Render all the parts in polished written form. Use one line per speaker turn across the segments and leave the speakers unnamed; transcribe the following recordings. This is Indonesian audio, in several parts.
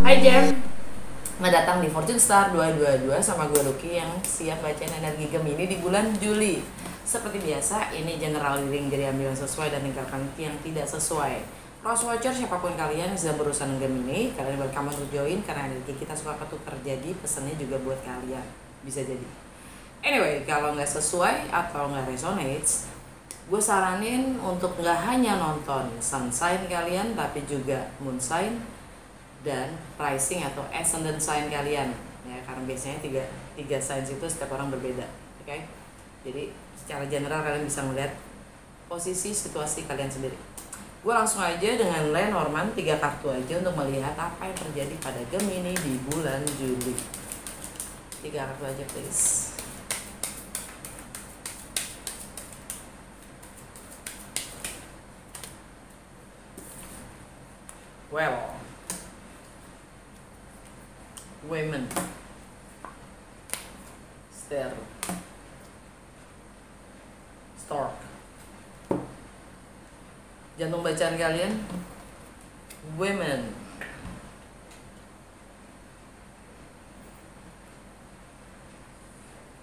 Hai Jam, selamat datang di Fortune Star 222 sama gue Lucky yang siap bacain energi Gemini di bulan Juli. Seperti biasa, ini general reading, jadi ambil yang sesuai dan tinggalkan yang tidak sesuai. Cross watcher, siapapun kalian yang sedang berurusan dengan Gemini, kalian welcome untuk join karena energi kita suka ketukar, jadi pesannya juga buat kalian, bisa jadi. Anyway, kalau nggak sesuai atau nggak resonates, gue saranin untuk nggak hanya nonton sun sign kalian, tapi juga moon sign dan rising atau ascendant sign kalian ya, karena biasanya tiga signs itu setiap orang berbeda, oke? Jadi secara general kalian bisa melihat posisi situasi kalian sendiri. Gue langsung aja dengan Lenormand 3 kartu aja untuk melihat apa yang terjadi pada Gemini di bulan Juli. 3 kartu aja please. Well, women, Star, Stork. Jantung bacaan kalian, women.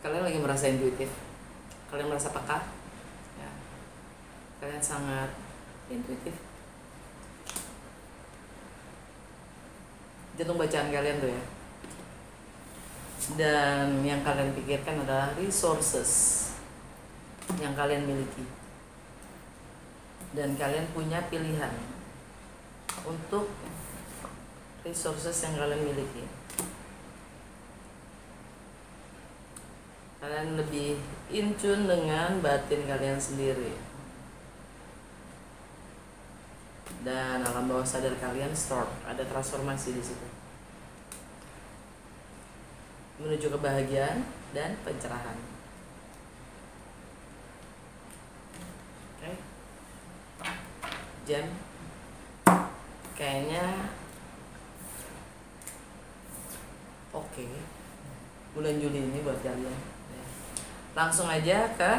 Kalian lagi merasa intuitif, kalian merasa peka, ya. Kalian sangat intuitif. Jantung bacaan kalian tuh ya. Dan yang kalian pikirkan adalah resources yang kalian miliki, dan kalian punya pilihan untuk resources yang kalian miliki. Kalian lebih in tune dengan batin kalian sendiri, dan alam bawah sadar kalian start ada transformasi di situ menuju kebahagiaan dan pencerahan. Oke, Jam, kayaknya oke bulan Juli ini buat kalian. Langsung aja ke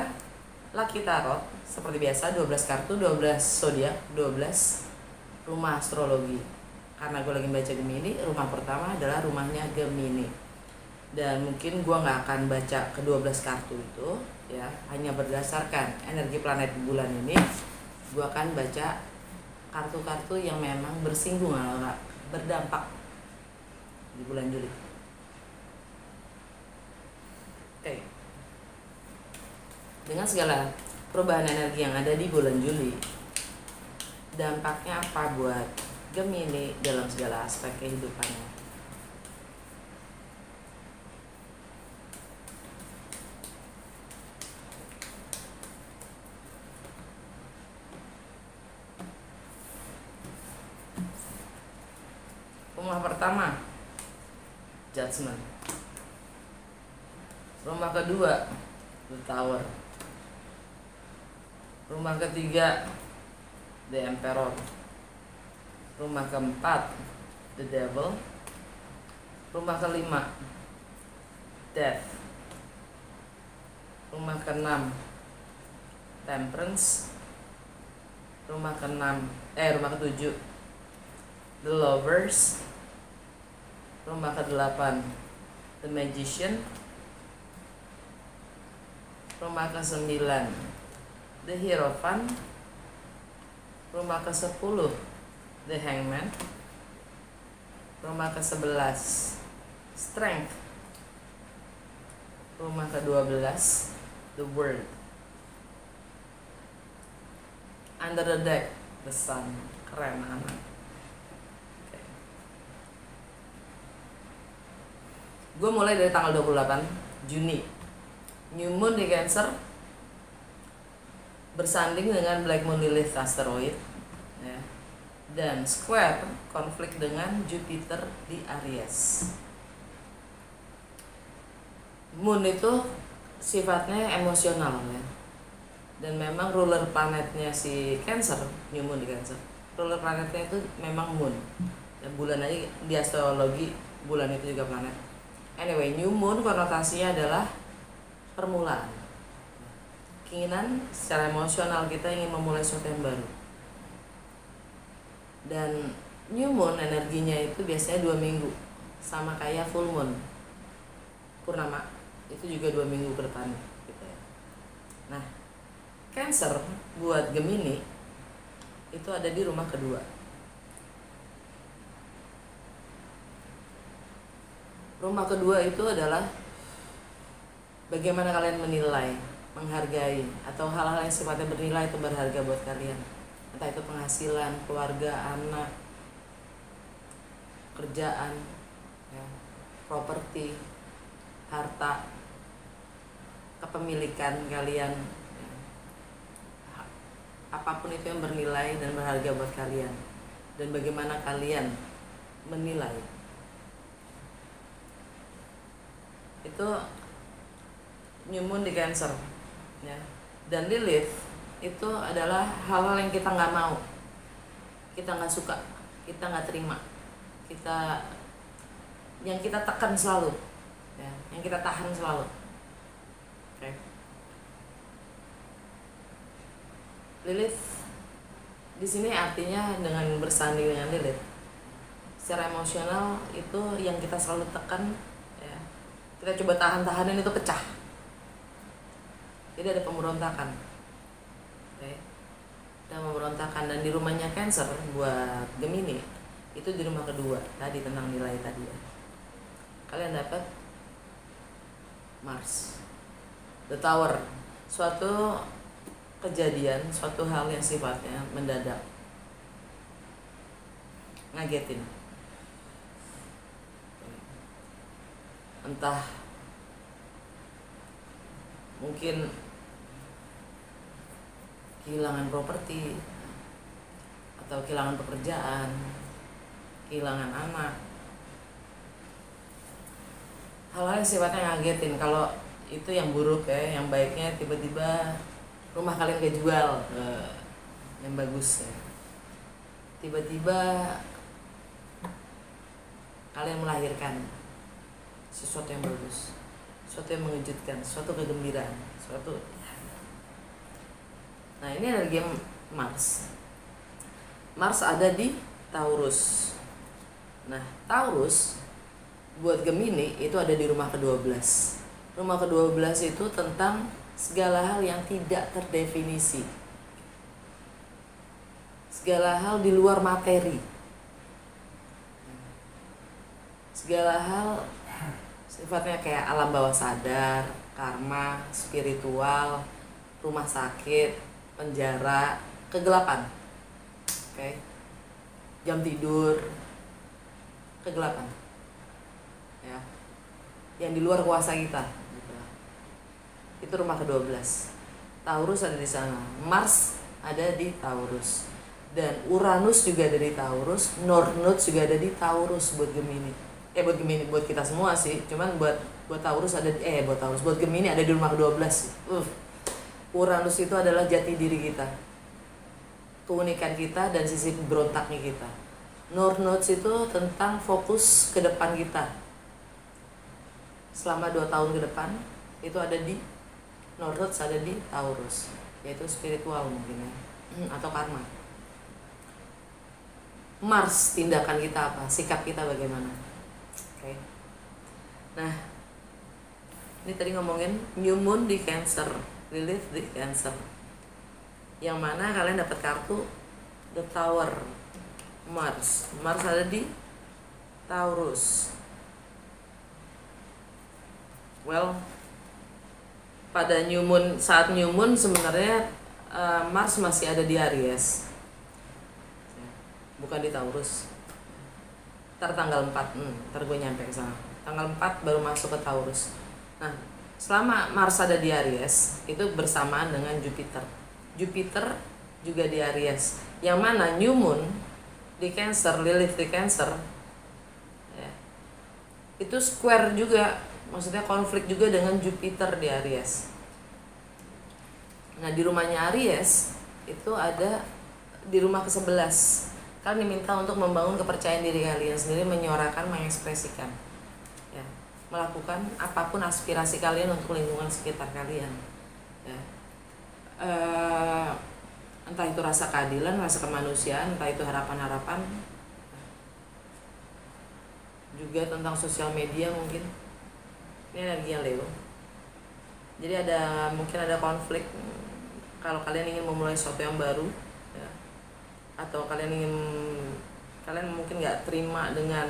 Lucky Tarot. Seperti biasa 12 kartu, 12 zodiak, 12 rumah astrologi. Karena gue lagi baca Gemini, rumah pertama adalah rumahnya Gemini. Dan mungkin gue nggak akan baca ke-12 kartu itu ya, hanya berdasarkan energi planet bulan ini. Gue akan baca kartu-kartu yang memang bersinggungan atau berdampak di bulan Juli. Oke. Dengan segala perubahan energi yang ada di bulan Juli, dampaknya apa buat Gemini dalam segala aspek kehidupannya? Rumah pertama, Judgment. Rumah kedua, The Tower. Rumah ketiga, The Emperor. Rumah keempat, The Devil. Rumah kelima, Death. Rumah keenam, Temperance. Rumah ketujuh, The Lovers. Rumah ke-8, The Magician. Rumah ke-9, The Hierophant. Rumah ke-10, The Hangman. Rumah ke-11, Strength. Rumah ke-12, The World. Under the deck, The Sun. Keren anak. Gue mulai dari tanggal 28 Juni. New Moon di Cancer bersanding dengan Black Moon Lilith asteroid ya. Dan square konflik dengan Jupiter di Aries. Moon itu sifatnya emosional ya. Dan memang ruler planetnya si Cancer, New Moon di Cancer, ruler planetnya itu memang Moon. Dan bulan aja di astrologi bulan itu juga planet. Anyway, New Moon konotasinya adalah permulaan. Keinginan secara emosional kita ingin memulai sesuatu yang baru. Dan New moon energinya itu biasanya 2 minggu, sama kayak full moon, purnama itu juga 2 minggu ke depan gitu ya. Nah, Cancer buat Gemini itu ada di rumah kedua. Rumah kedua itu adalah bagaimana kalian menilai, menghargai, atau hal-hal yang sifatnya bernilai itu berharga buat kalian. Entah itu penghasilan, keluarga, anak, kerjaan, ya, properti, harta, kepemilikan kalian, ya. Apapun itu yang bernilai dan berharga buat kalian, dan bagaimana kalian menilai itu. New moon di Cancer ya. Dan Lilith itu adalah hal-hal yang kita nggak mau, kita nggak suka, kita nggak terima, yang kita tekan selalu ya, yang kita tahan selalu. Oke. Lilith di sini artinya dengan bersanding dengan Lilith secara emosional itu yang kita selalu tekan ya, kita coba tahan-tahanin itu pecah. Jadi ada pemberontakan. Oke. Ada pemberontakan. Dan di rumahnya Cancer buat Gemini itu di rumah kedua tadi, tentang nilai tadi ya. Kalian dapat Mars, The Tower, suatu kejadian, suatu hal yang sifatnya mendadak, ngagetin. Entah mungkin kehilangan properti, atau kehilangan pekerjaan, kehilangan anak, hal-hal yang sifatnya ngagetin. Kalau itu yang buruk ya, yang baiknya tiba-tiba rumah kalian kejual, yang bagus ya. Tiba-tiba kalian melahirkan sesuatu yang bagus, sesuatu yang mengejutkan, suatu kegembiraan, suatu. Nah, ini energi Mars. Mars ada di Taurus. Nah, Taurus buat Gemini itu ada di rumah ke-12. Rumah ke-12 itu tentang segala hal yang tidak terdefinisi, segala hal di luar materi, segala hal sifatnya kayak alam bawah sadar, karma, spiritual, rumah sakit, penjara, kegelapan, oke, jam tidur, kegelapan, ya, yang di luar kuasa kita. Itu rumah ke-12. Taurus ada di sana, Mars ada di Taurus, dan Uranus juga ada di Taurus, North Node juga ada di Taurus buat Gemini. Buat Gemini, buat kita semua sih. Cuman buat Taurus ada buat Gemini ada di rumah ke-12 sih. Uranus itu adalah jati diri kita, keunikan kita, dan sisi berontaknya kita. North Node itu tentang fokus ke depan kita selama 2 tahun ke depan. Itu ada di North Node, ada di Taurus, yaitu spiritual mungkin ya, atau karma. Mars, tindakan kita apa, sikap kita bagaimana. Oke. Nah, ini tadi ngomongin New Moon di Cancer, Lilith di Cancer, yang mana kalian dapat kartu The Tower. Mars ada di Taurus. Well, pada New Moon, saat New Moon sebenarnya Mars masih ada di Aries, bukan di Taurus. Ntar tanggal 4, ntar gue nyampe ke sana. Tanggal 4 baru masuk ke Taurus. Nah, selama Mars ada di Aries, itu bersamaan dengan Jupiter. Jupiter juga di Aries, yang mana New Moon di Cancer, Lilith di Cancer, ya, itu square juga, maksudnya konflik juga dengan Jupiter di Aries. Nah, di rumahnya Aries itu ada di rumah ke-11. Kalian diminta untuk membangun kepercayaan diri kalian sendiri, menyuarakan, mengekspresikan, ya, melakukan apapun aspirasi kalian untuk lingkungan sekitar kalian, ya. Entah itu rasa keadilan, rasa kemanusiaan, entah itu harapan-harapan, juga tentang sosial media mungkin. Ini energinya Leo. Jadi mungkin ada konflik kalau kalian ingin memulai sesuatu yang baru ya. Atau kalian mungkin nggak terima dengan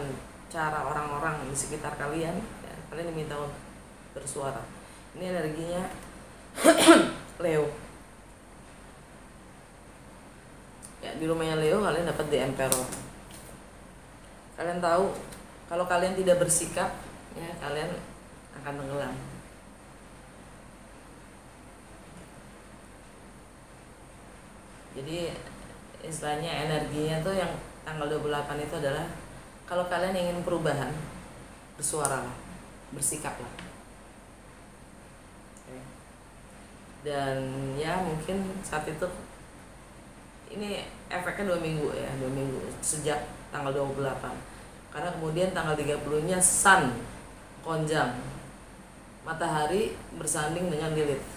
cara orang-orang di sekitar kalian ya. Kalian diminta untuk bersuara. Ini energinya Leo ya. Di rumahnya Leo kalian dapat The Emperor. Kalian tahu kalau kalian tidak bersikap ya, kalian akan tenggelam. Jadi istilahnya energinya tuh yang tanggal 28 itu adalah kalau kalian ingin perubahan, bersuaralah, bersikaplah. Dan ya mungkin saat itu ini efeknya 2 minggu ya, 2 minggu sejak tanggal 28. Karena kemudian tanggal 30-nya Sun konjang matahari bersanding dengan Lilith.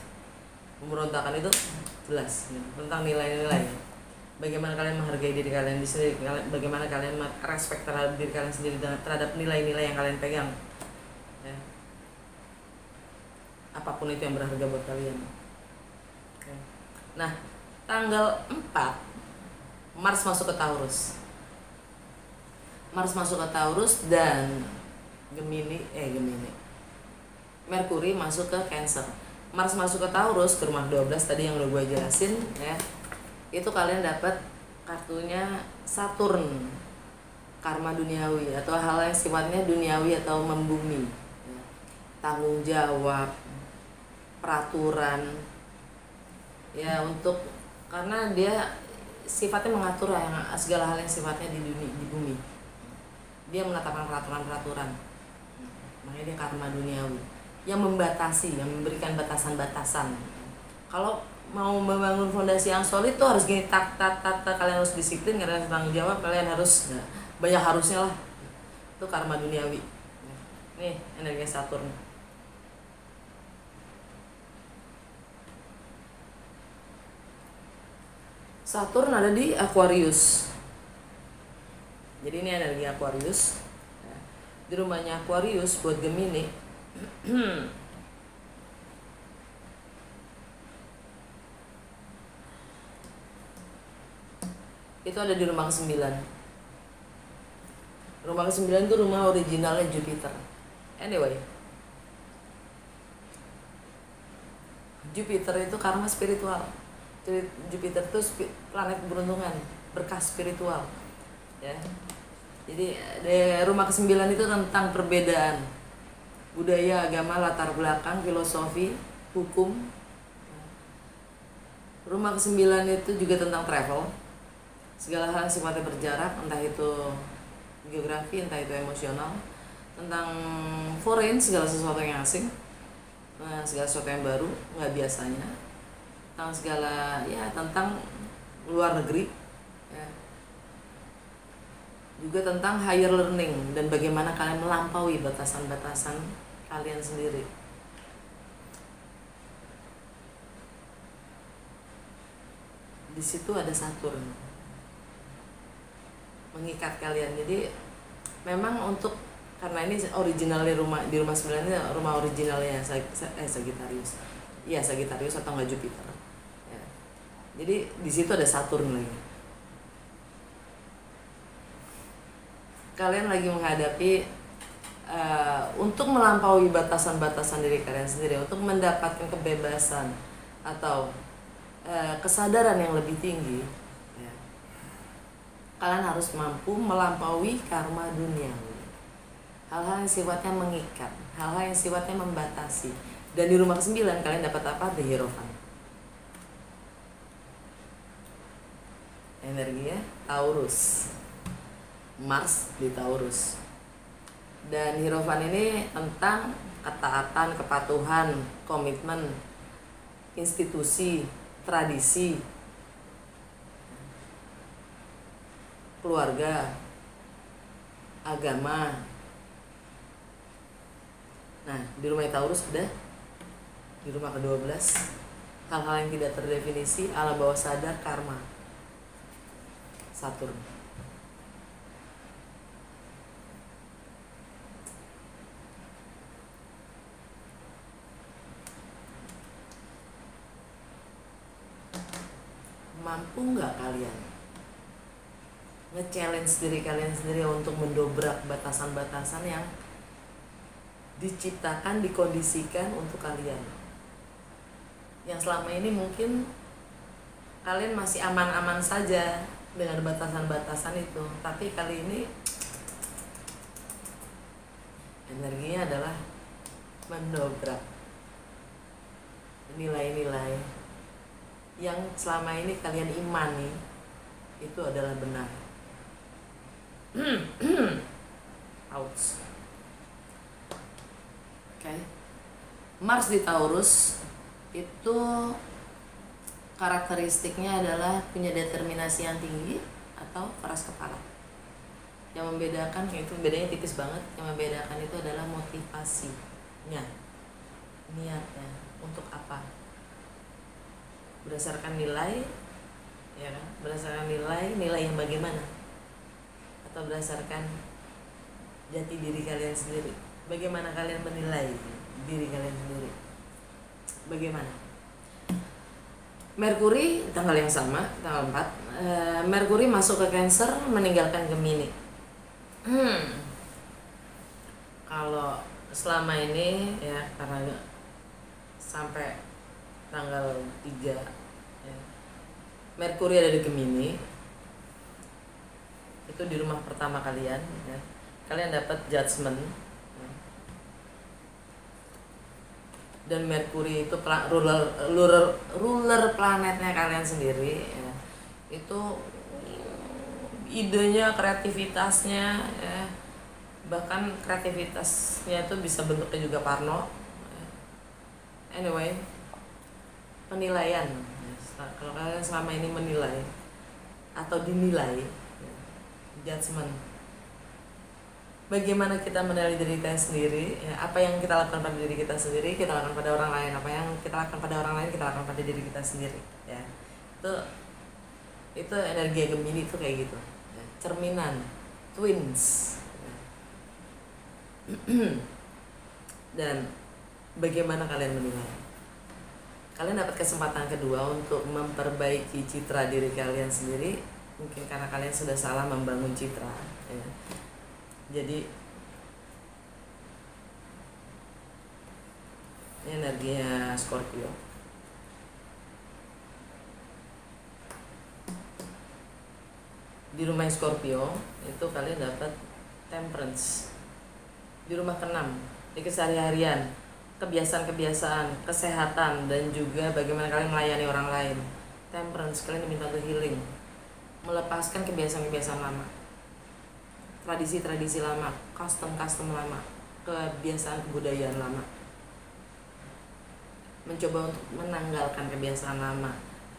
Pemberontakan itu jelas ya, tentang nilai-nilai. Bagaimana kalian menghargai diri kalian sendiri, bagaimana kalian respect terhadap diri kalian sendiri dan terhadap nilai-nilai yang kalian pegang ya. Apapun itu yang berharga buat kalian. Nah, tanggal 4 Mars masuk ke Taurus. Mars masuk ke Taurus dan Gemini. Merkuri masuk ke Cancer. Mars masuk ke Taurus, ke rumah 12 tadi yang udah gue jelasin ya. Itu kalian dapat kartunya Saturn, karma duniawi atau hal yang sifatnya duniawi atau membumi ya. Tanggung jawab, peraturan ya, untuk karena dia sifatnya mengatur yang segala hal yang sifatnya di bumi. Dia menetapkan peraturan-peraturan. Makanya dia karma duniawi yang membatasi, yang memberikan batasan-batasan. Kalau mau membangun fondasi yang solid tuh harus gini, kalian harus disiplin, kalian harus tanggung jawab, kalian harus banyak harusnya lah. Itu karma duniawi. Nih energi Saturn. Saturn ada di Aquarius. Jadi ini energi Aquarius. Di rumahnya Aquarius buat Gemini. Itu ada di rumah ke-9. Rumah ke-9 itu rumah originalnya Jupiter. Anyway, Jupiter itu karma spiritual. Jadi Jupiter itu planet keberuntungan, berkah spiritual ya. Jadi rumah ke-9 itu tentang perbedaan budaya, agama, latar belakang, filosofi, hukum. Rumah ke-9 itu juga tentang travel, segala hal yang sifatnya berjarak, entah itu geografi, entah itu emosional, tentang foreign, segala sesuatu yang asing, segala sesuatu yang baru, nggak biasanya, tentang segala ya, tentang luar negeri ya. Juga tentang higher learning dan bagaimana kalian melampaui batasan-batasan kalian sendiri. Di situ ada Saturn mengikat kalian. Jadi memang untuk karena ini originalnya di rumah 9 ini rumah originalnya Sagittarius. Iya, Sagittarius atau enggak Jupiter. Ya. Jadi di situ ada Saturn lagi. Kalian lagi menghadapi untuk melampaui batasan-batasan diri kalian sendiri, untuk mendapatkan kebebasan atau kesadaran yang lebih tinggi ya. Kalian harus mampu melampaui karma duniawi, hal-hal yang sifatnya mengikat, hal-hal yang sifatnya membatasi. Dan di rumah ke-9 kalian dapat apa? The Hierophant. Energinya Taurus, Mars di Taurus. Dan Hierophant ini tentang ketaatan, kepatuhan, komitmen, institusi, tradisi, keluarga, agama. Nah, di rumah Taurus ada di rumah ke-12 hal-hal yang tidak terdefinisi, alam bawah sadar, karma. Saturn. mampu nggak kalian nge-challenge diri kalian sendiri untuk mendobrak batasan-batasan yang diciptakan, dikondisikan untuk kalian, yang selama ini mungkin kalian masih aman-aman saja dengan batasan-batasan itu, tapi kali ini energinya adalah mendobrak nilai-nilai yang selama ini kalian imani itu adalah benar. Ouch. Okay. Mars di Taurus itu karakteristiknya adalah punya determinasi yang tinggi atau keras kepala. Yang membedakan, itu bedanya tipis banget. Yang membedakan itu adalah motivasinya, niatnya untuk apa, berdasarkan nilai, ya kan? Berdasarkan nilai yang bagaimana, atau berdasarkan jati diri kalian sendiri. Bagaimana kalian menilai diri kalian sendiri? Bagaimana? Merkuri tanggal yang sama, tanggal 4, Merkuri masuk ke Cancer, meninggalkan Gemini. Kalau selama ini ya, karena sampai tanggal 3 ya, Merkuri ada di Gemini, itu di rumah pertama kalian ya. Kalian dapat judgment ya. Dan Merkuri itu ruler planetnya kalian sendiri ya. Itu idenya, kreativitasnya ya. Bahkan kreativitasnya itu bisa bentuknya juga parno ya. Anyway, penilaian ya. Kalau kalian selama ini menilai atau dinilai ya, judgment, bagaimana kita menilai diri kita sendiri ya, apa yang kita lakukan pada diri kita sendiri kita lakukan pada orang lain, apa yang kita lakukan pada orang lain kita lakukan pada diri kita sendiri ya. Itu energi Gemini itu kayak gitu ya. Cerminan twins ya. Dan bagaimana kalian menilai? Kalian dapat kesempatan kedua untuk memperbaiki citra diri kalian sendiri, mungkin karena kalian sudah salah membangun citra ya. Jadi ini energinya Scorpio. Di rumah Scorpio itu kalian dapat Temperance. Di rumah ke-6, di keseharian, kebiasaan-kebiasaan, kesehatan, dan juga bagaimana kalian melayani orang lain. Temperance, kalian diminta untuk healing, melepaskan kebiasaan-kebiasaan lama, tradisi-tradisi lama, custom lama, kebiasaan kebudayaan lama. Mencoba untuk menanggalkan kebiasaan lama.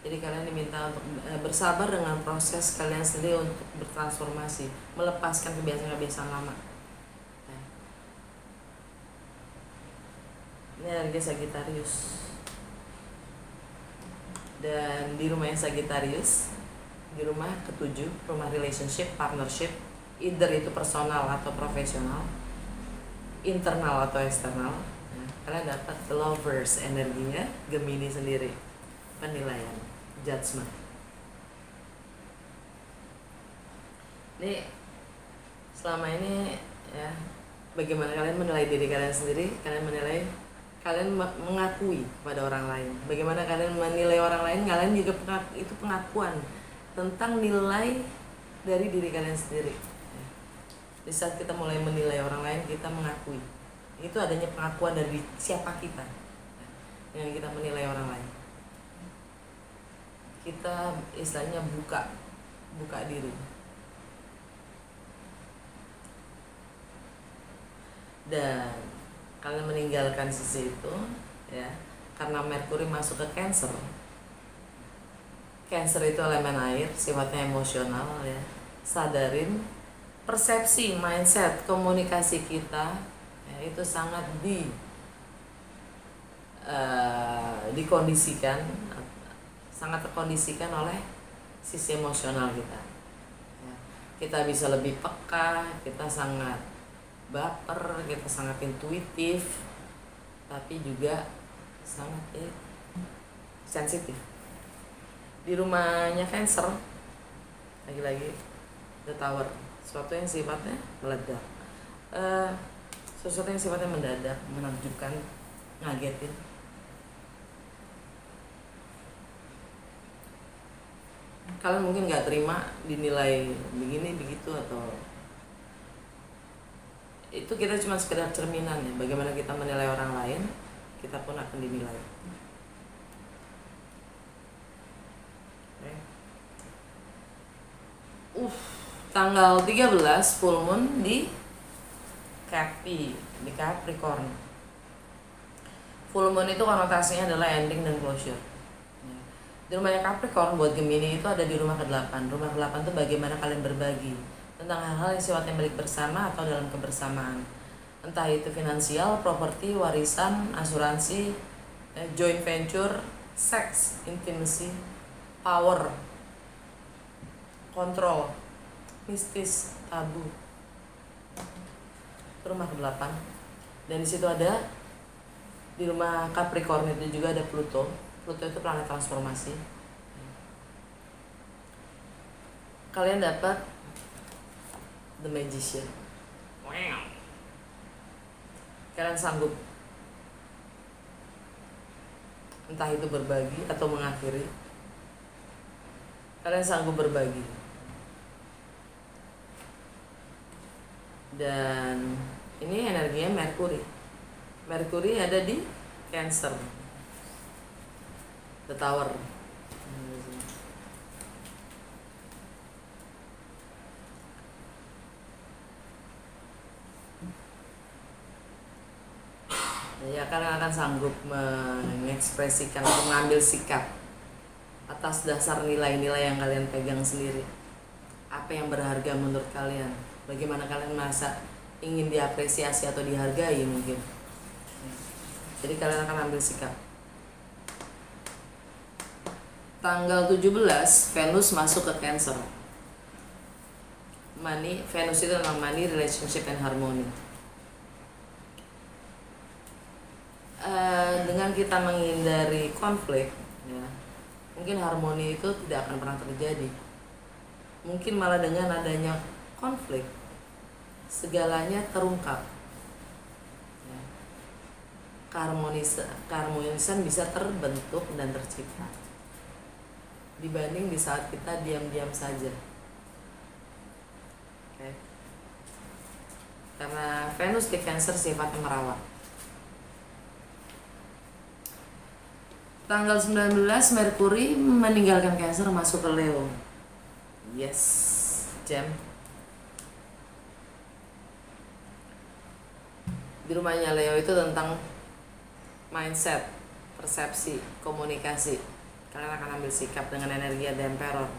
Jadi kalian diminta untuk bersabar dengan proses kalian sendiri untuk bertransformasi, melepaskan kebiasaan-kebiasaan lama. Ini energi Sagittarius. Dan di rumah yang Sagittarius, di rumah ke-7, rumah relationship, partnership, either itu personal atau profesional, internal atau eksternal. Nah, kalian dapat the lovers energinya, Gemini sendiri, penilaian, judgment. Ini selama ini ya, bagaimana kalian menilai diri kalian sendiri, kalian menilai, kalian mengakui pada orang lain. Bagaimana kalian menilai orang lain, kalian juga itu pengakuan tentang nilai dari diri kalian sendiri. Di saat kita mulai menilai orang lain, kita mengakui. Itu adanya pengakuan dari siapa kita yang kita menilai orang lain. Kita istilahnya buka diri. Dan kalian meninggalkan sisi itu ya, karena Merkuri masuk ke Cancer. Cancer itu elemen air, sifatnya emosional ya. Sadarin persepsi, mindset, komunikasi kita ya, itu sangat dikondisikan, sangat terkondisikan oleh sisi emosional kita ya. Kita bisa lebih peka, kita sangat baper, kita sangat intuitif, tapi juga sangat sensitif. Di rumahnya Cancer, lagi-lagi The Tower, sesuatu yang sifatnya meledak, sesuatu yang sifatnya mendadak, menakjubkan, ngagetin. Kalian mungkin nggak terima dinilai begini begitu, atau itu kita cuma sekedar cerminan ya, bagaimana kita menilai orang lain, kita pun akan dinilai. Tanggal 13 full moon di Capricorn. Full moon itu konotasinya adalah ending dan closure. Di rumahnya Capricorn buat Gemini itu ada di rumah ke-8. Rumah ke-8 itu bagaimana kalian berbagi tentang hal-hal yang sifatnya milik bersama atau dalam kebersamaan. Entah itu finansial, properti, warisan, asuransi, joint venture, seks, intimacy, power, kontrol, mistis, tabu. Rumah ke-8. Dan di situ ada, di rumah Capricorn itu juga ada Pluto. Pluto itu planet transformasi. Kalian dapat The Magician. Wow. Kalian sanggup entah itu berbagi atau mengakhiri. Kalian sanggup berbagi. Dan ini energinya Mercury. Mercury ada di Cancer, The Tower. Ya, kalian akan sanggup mengekspresikan atau mengambil sikap atas dasar nilai-nilai yang kalian pegang sendiri. Apa yang berharga menurut kalian? Bagaimana kalian merasa ingin diapresiasi atau dihargai mungkin. Jadi kalian akan ambil sikap. Tanggal 17 Venus masuk ke Cancer. Venus itu tentang money, relationship, and harmony. Dengan kita menghindari konflik, ya, mungkin harmoni itu tidak akan pernah terjadi. Mungkin malah dengan adanya konflik, segalanya terungkap. Ya. Keharmonisan bisa terbentuk dan tercipta dibanding di saat kita diam-diam saja. Okay. Karena Venus di Cancer sifatnya merawat. Tanggal 19 Mercury meninggalkan Cancer masuk ke Leo. Yes, jam. Di rumahnya Leo itu tentang mindset, persepsi, komunikasi. Kalian akan ambil sikap dengan energi The Emperor.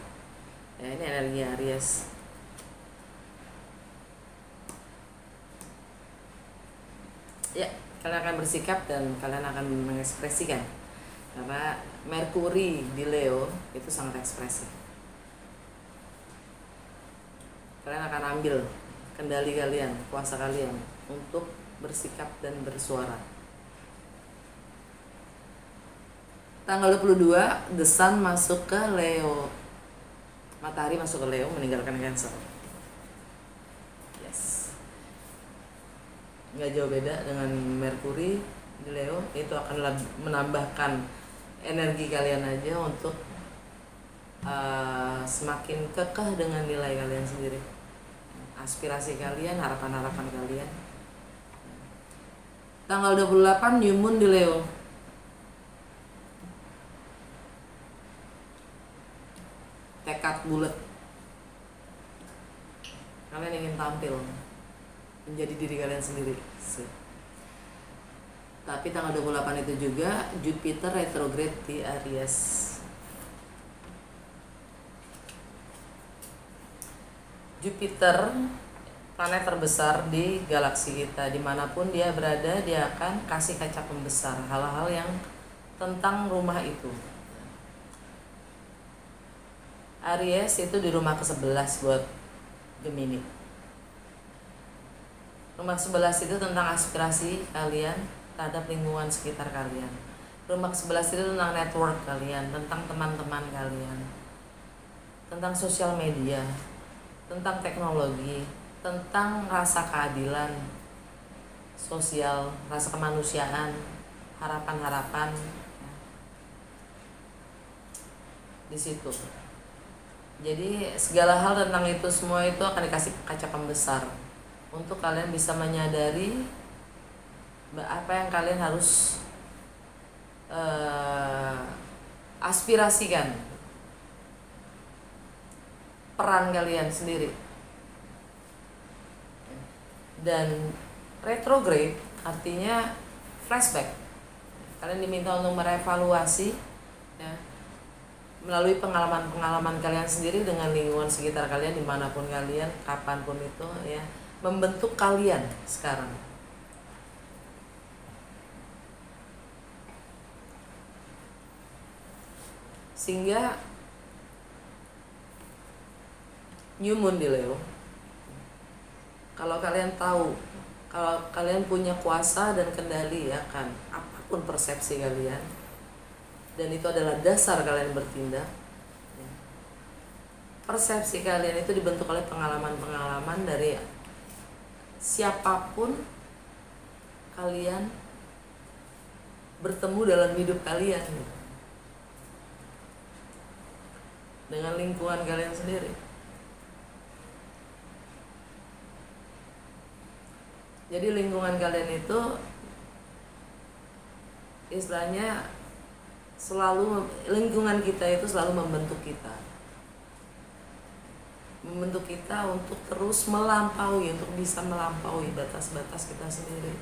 Ya, ini energi Aries. Ya, kalian akan bersikap dan kalian akan mengekspresikan. Karena Mercury di Leo itu sangat ekspresif. Kalian akan ambil kendali kalian, kuasa kalian untuk bersikap dan bersuara. Tanggal 22 The Sun masuk ke Leo. Matahari masuk ke Leo, meninggalkan Cancer. Yes. Nggak jauh beda dengan Mercury di Leo. Itu akan menambahkan energi kalian aja untuk semakin kekeh dengan nilai kalian sendiri, aspirasi kalian, harapan-harapan kalian. Tanggal 28 New Moon di Leo. Tekad bulat. Kalian ingin tampil menjadi diri kalian sendiri. Tapi tanggal 28 itu juga Jupiter retrograde di Aries. Jupiter planet terbesar di galaksi kita. Dimanapun dia berada, dia akan kasih kaca pembesar hal-hal yang tentang rumah itu. Aries itu di rumah ke-11 buat Gemini. Rumah 11 itu tentang aspirasi kalian terhadap lingkungan sekitar kalian. Rumah ke-11 itu tentang network kalian, tentang teman-teman kalian, tentang sosial media, tentang teknologi, tentang rasa keadilan sosial, rasa kemanusiaan, harapan-harapan di situ. Jadi segala hal tentang itu semua itu akan dikasih kaca pembesar untuk kalian bisa menyadari apa yang kalian harus aspirasikan, peran kalian sendiri. Dan retrograde artinya flashback. Kalian diminta untuk merevaluasi ya, melalui pengalaman-pengalaman kalian sendiri dengan lingkungan sekitar kalian dimanapun kalian, kapanpun itu ya, membentuk kalian sekarang. Sehingga new moon di Leo, kalau kalian tahu, kalau kalian punya kuasa dan kendali akan apapun persepsi kalian, dan itu adalah dasar kalian bertindak. Persepsi kalian itu dibentuk oleh pengalaman-pengalaman dari siapapun kalian bertemu dalam hidup kalian, dengan lingkungan kalian sendiri. Jadi lingkungan kalian itu istilahnya selalu, lingkungan kita itu selalu membentuk kita untuk terus melampaui, untuk bisa melampaui batas-batas kita sendiri.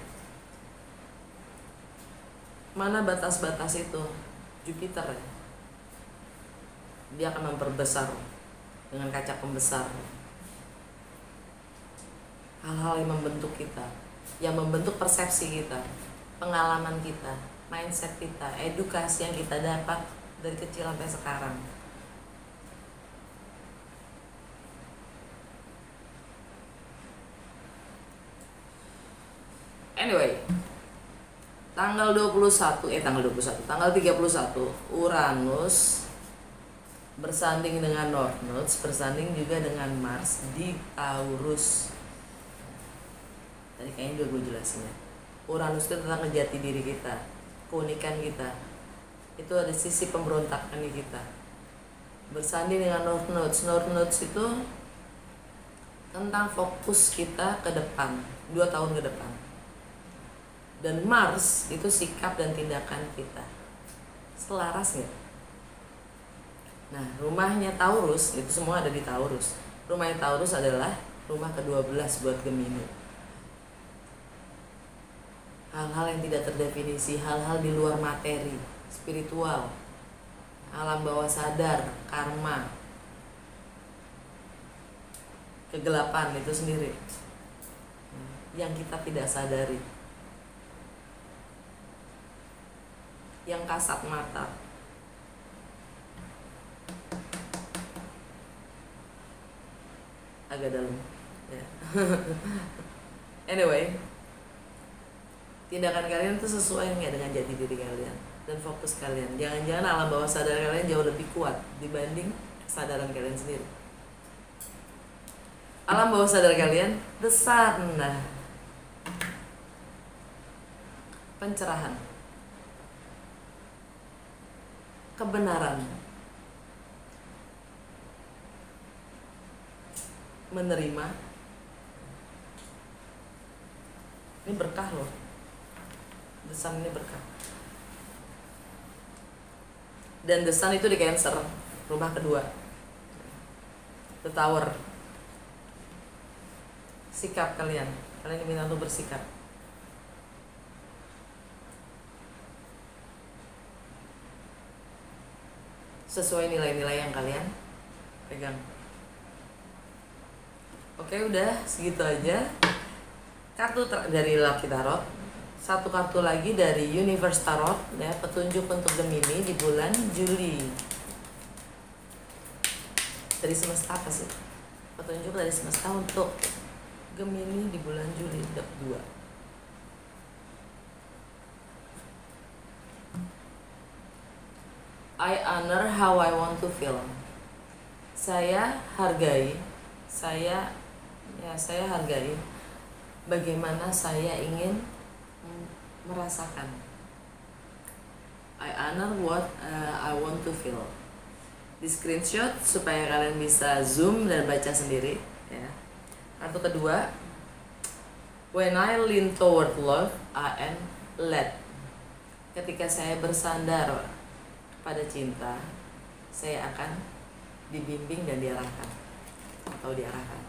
Mana batas-batas itu? Jupiter ya, dia akan memperbesar dengan kaca pembesar hal-hal yang membentuk kita, yang membentuk persepsi kita, pengalaman kita, mindset kita, edukasi yang kita dapat dari kecil sampai sekarang. Anyway, tanggal 31, Uranus bersanding dengan North Nodes, bersanding juga dengan Mars di Taurus. Tadi kayaknya udah gue jelasin ya. Uranus itu tentang jati diri kita, keunikan kita. Itu ada sisi pemberontakan di kita. Bersanding dengan North Nodes. North Nodes itu tentang fokus kita ke depan, 2 tahun ke depan. Dan Mars itu sikap dan tindakan kita. Selaras nggak? Nah, rumahnya Taurus itu semua ada di Taurus. Rumahnya Taurus adalah rumah ke-12 buat Gemini. Hal-hal yang tidak terdefinisi, hal-hal di luar materi, spiritual, alam bawah sadar, karma, kegelapan itu sendiri yang kita tidak sadari, yang kasat mata. Agak dalam ya. Anyway, tindakan kalian itu sesuai nggak dengan jati diri kalian dan fokus kalian. Jangan-jangan alam bawah sadar kalian jauh lebih kuat dibanding kesadaran kalian sendiri. Alam bawah sadar kalian besar, nah, pencerahan, kebenaran, menerima. Ini berkah loh. The Sun ini berkah. Dan The Sun itu di Cancer, rumah kedua, The Tower. Sikap kalian diminta untuk bersikap. Sesuai nilai-nilai yang kalian pegang. Oke, udah segitu aja. Kartu dari Lucky Tarot. Satu kartu lagi dari Universe Tarot ya, petunjuk untuk Gemini di bulan Juli. Dari semesta apa sih? Petunjuk dari semesta untuk Gemini di bulan Juli, dap 2. I honor how I want to feel. Saya hargai, saya hargai bagaimana saya ingin merasakan. I honor what I want to feel. Di screenshot supaya kalian bisa zoom dan baca sendiri ya. Kartu kedua, when I lean toward love, I am led. Ketika saya bersandar pada cinta, saya akan dibimbing dan diarahkan atau diarahkan.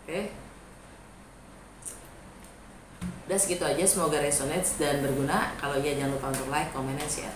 Oke. Udah segitu aja, semoga resonate dan berguna. Kalau iya jangan lupa untuk like, comment, dan share.